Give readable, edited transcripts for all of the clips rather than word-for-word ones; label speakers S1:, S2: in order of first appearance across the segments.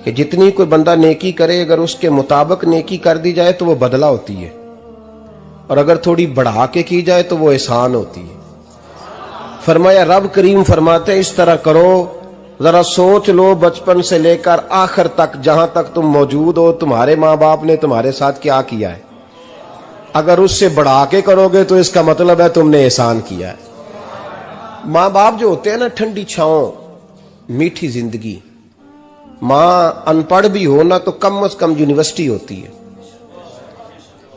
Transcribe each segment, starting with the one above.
S1: कि जितनी कोई बंदा नेकी करे अगर उसके मुताबिक नेकी कर दी जाए तो वो बदला होती है, और अगर थोड़ी बढ़ा के की जाए तो वो एहसान होती है। फरमाया रब करीम फरमाते इस तरह करो, जरा सोच लो बचपन से लेकर आखिर तक जहां तक तुम मौजूद हो तुम्हारे माँ बाप ने तुम्हारे साथ क्या किया है। अगर उससे बढ़ा के करोगे तो इसका मतलब है तुमने एहसान किया है। माँ बाप जो होते हैं ना, ठंडी छांव, मीठी जिंदगी। माँ अनपढ़ भी हो ना तो कम से कम यूनिवर्सिटी होती है,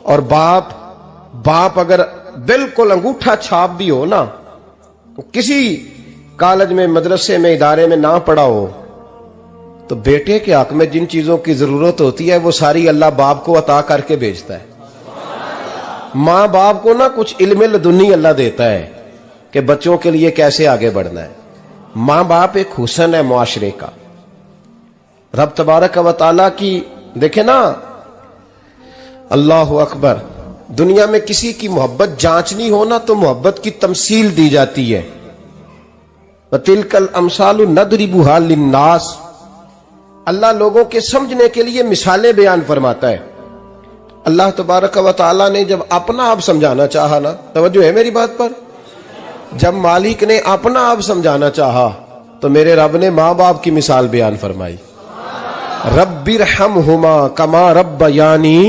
S1: और बाप अगर बिल्कुल अंगूठा छाप भी हो ना, किसी कॉलेज में मदरसे में इदारे में ना पढ़ा हो, तो बेटे के हक में जिन चीजों की जरूरत होती है वो सारी अल्लाह बाप को अता करके भेजता है। माँ बाप को ना कुछ इल्म लदुन्नी अल्लाह देता है कि बच्चों के लिए कैसे आगे बढ़ना है। माँ बाप एक हुस्न है मुआशरे का। रब तबारक व तआला की देखे ना, अल्लाह अकबर, दुनिया में किसी की मोहब्बत जांचनी हो ना तो मोहब्बत की तमसील दी जाती है। वतिलकल अमसालु नदरिबुहा लिन्नास, अल्लाह लोगों के समझने के लिए मिसालें बयान फरमाता है। अल्लाह तबारक व तआला ने जब अपना आप समझाना चाहा ना, तवज्जो है मेरी बात पर, जब मालिक ने अपना आप समझाना चाहा तो मेरे रब ने माँ बाप की मिसाल बयान फरमाई। रब्बिरहमहुमा कमा रब्बयानी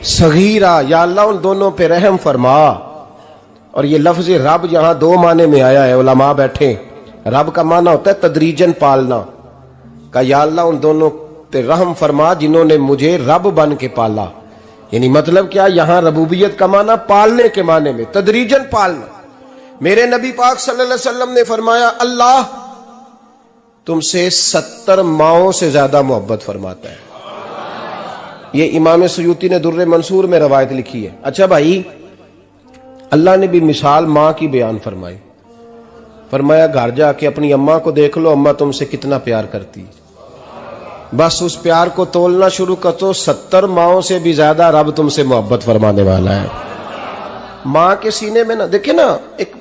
S1: सगीरा, या अल्लाह उन दोनों पे रहम फरमा। और ये लफ्ज रब यहां दो माने में आया है, उलमा बैठे। रब का माना होता है तदरीजन पालना का, या अल्लाह उन दोनों पे रहम फरमा जिन्होंने मुझे रब बन के पाला। यानी मतलब क्या, यहां रबूबियत का माना पालने के माने में, तदरीजन पालना। मेरे नबी पाक सल्लल्लाहु अलैहि वसल्लम ने फरमाया अल्लाह तुमसे 70 माओं से ज्यादा मोहब्बत फरमाता है। ये इमाम सयूती ने दुर्रे मंसूर में रवायत लिखी है। अच्छा भाई, अल्लाह ने भी मिसाल माँ की बयान फरमाई। फरमाया घर जाके अपनी अम्मा को देख लो, अम्मा तुमसे कितना प्यार करती है। बस उस प्यार को तोलना शुरू कर तो 70 माओं से भी ज्यादा रब तुमसे मोहब्बत फरमाने वाला है। माँ के सीने में ना, देखे ना, एक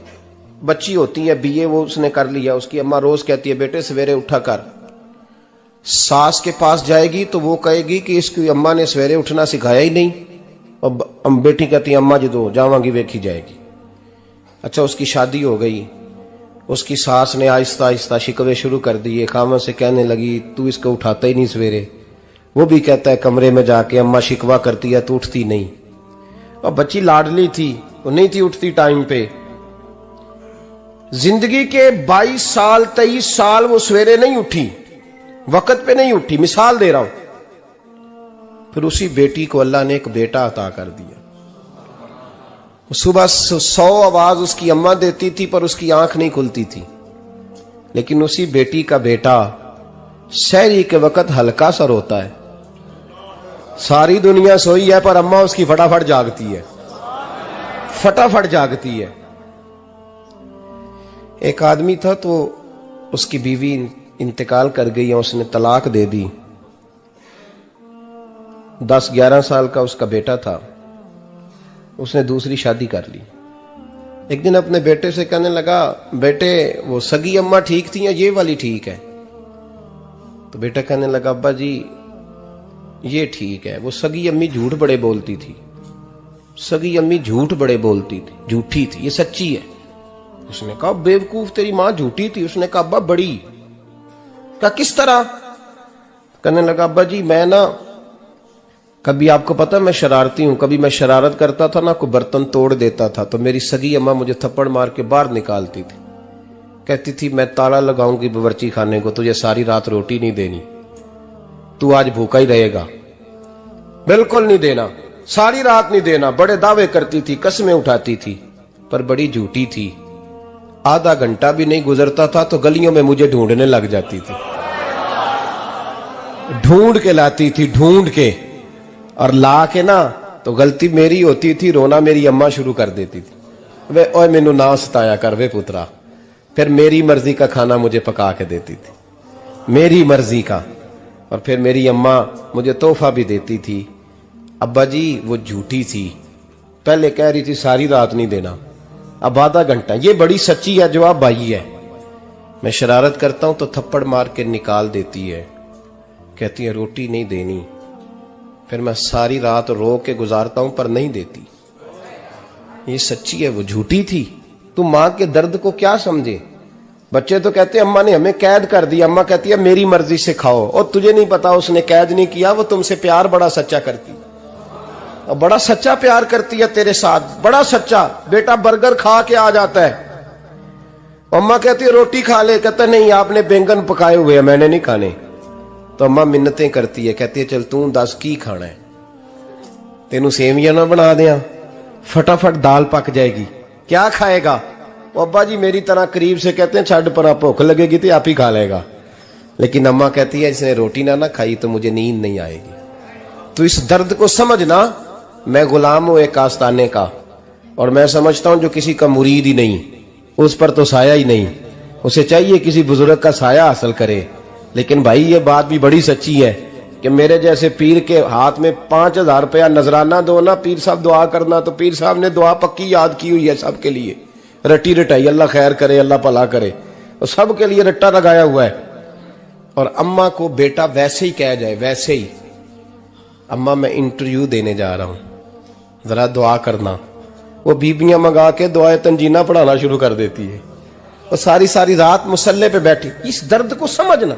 S1: बच्ची होती है बीए, वो उसने कर लिया, उसकी अम्मा रोज कहती है बेटे सवेरे उठा कर। सास के पास जाएगी तो वो कहेगी कि इसकी अम्मा ने सवेरे उठना सिखाया ही नहीं, और बेटी कहती है अम्मा जी तो जावांगी वेखी जाएगी। अच्छा, उसकी शादी हो गई, उसकी सास ने आहिस्ता आहिस्ता शिकवे शुरू कर दिए, खामन से कहने लगी तू इसको उठाता ही नहीं सवेरे। वो भी कहता है कमरे में जाके अम्मा शिकवा करती है तू उठती नहीं। और बच्ची लाडली थी, वो नहीं थी उठती टाइम पे। जिंदगी के 22 साल 23 साल वो सवेरे नहीं उठी, वक्त पे नहीं उठी, मिसाल दे रहा हूं। फिर उसी बेटी को अल्लाह ने एक बेटा अता कर दिया। सुबह 100 आवाज उसकी अम्मा देती थी पर उसकी आंख नहीं खुलती थी, लेकिन उसी बेटी का बेटा सहरी के वक्त हल्का सा रोता है। सारी दुनिया सोई है पर अम्मा उसकी फटाफट जागती है, फटाफट जागती है। एक आदमी था तो उसकी बीवी इंतकाल कर गई और उसने तलाक दे दी। 10-11 साल का उसका बेटा था, उसने दूसरी शादी कर ली। एक दिन अपने बेटे से कहने लगा बेटे वो सगी अम्मा ठीक थी या ये वाली ठीक है? तो बेटा कहने लगा अब्बा जी ये ठीक है, वो सगी अम्मी झूठ बड़े बोलती थी, सगी अम्मी झूठ बड़े बोलती थी, झूठी थी, ये सच्ची है। उसने कहा बेवकूफ तेरी मां झूठी थी। उसने कहा अब्बा बड़ी। कहा किस तरह? कहने लगा अब्बा जी मैं ना, कभी आपको पता मैं शरारती हूं, कभी मैं शरारत करता था ना, कोई बर्तन तोड़ देता था तो मेरी सगी अम्मा मुझे थप्पड़ मार के बाहर निकालती थी, कहती थी मैं ताला लगाऊंगी बावर्ची खाने को, तुझे सारी रात रोटी नहीं देनी, तू आज भूखा ही रहेगा। बिल्कुल नहीं देना, सारी रात नहीं देना। बड़े दावे करती थी, कस्में उठाती थी, पर बड़ी झूठी थी। आधा घंटा भी नहीं गुजरता था तो गलियों में मुझे ढूंढने लग जाती थी, ढूंढ के लाती थी, ढूंढ के, और ला के ना तो गलती मेरी होती थी, रोना मेरी अम्मा शुरू कर देती थी। वे ओए मैनू ना सताया कर वे पुत्रा। फिर मेरी मर्जी का खाना मुझे पका के देती थी, मेरी मर्जी का। और फिर मेरी अम्मा मुझे तोहफा भी देती थी। अब्बा जी वो झूठी थी, पहले कह रही थी सारी रात नहीं देना, अब आधा घंटा। ये बड़ी सच्ची है, जवाब भाई है। मैं शरारत करता हूं तो थप्पड़ मार के निकाल देती है, कहती है रोटी नहीं देनी। फिर मैं सारी रात रो के गुजारता हूं पर नहीं देती। ये सच्ची है, वो झूठी थी। तू मां के दर्द को क्या समझे। बच्चे तो कहते हैं अम्मा ने हमें कैद कर दिया। अम्मा कहती है मेरी मर्जी से खाओ। और तुझे नहीं पता उसने कैद नहीं किया, वो तुमसे प्यार बड़ा सच्चा करती, और बड़ा सच्चा प्यार करती है तेरे साथ, बड़ा सच्चा। बेटा बर्गर खा के आ जाता है, अम्मा कहती है रोटी खा ले। कहता नहीं, आपने बैंगन पकाए हुए हैं, मैंने नहीं खाने। तो अम्मा मिन्नतें करती है, कहती है चल तू दस की खाना है, तेनू सेवियां ना बना दिया, फटाफट दाल पक जाएगी, क्या खाएगा। अब्बा जी मेरी तरह करीब से कहते हैं छड़ पर, भूख लगेगी तो आप ही खा लेगा। लेकिन अम्मा कहती है इसने रोटी ना खाई तो मुझे नींद नहीं आएगी। तो इस दर्द को समझना। मैं गुलाम हूं एक आस्ताने का, और मैं समझता हूं जो किसी का मुरीद ही नहीं, उस पर तो साया ही नहीं। उसे चाहिए किसी बुजुर्ग का साया हासिल करे। लेकिन भाई ये बात भी बड़ी सच्ची है कि मेरे जैसे पीर के हाथ में 5000 रुपया नजराना दो ना, पीर साहब दुआ करना, तो पीर साहब ने दुआ पक्की याद की हुई है सबके लिए, रट्टी रटाई, अल्लाह खैर करे, अल्लाह भला करे, और सबके लिए रट्टा लगाया हुआ है। और अम्मा को बेटा वैसे ही कह जाए, वैसे ही, अम्मा मैं इंटरव्यू देने जा रहा हूं, जरा दुआ करना, वो बीबियां मंगा के दुआए तंजीना पढ़ाना शुरू कर देती है, और सारी सारी रात मुसल्ले पे बैठी। इस दर्द को समझना।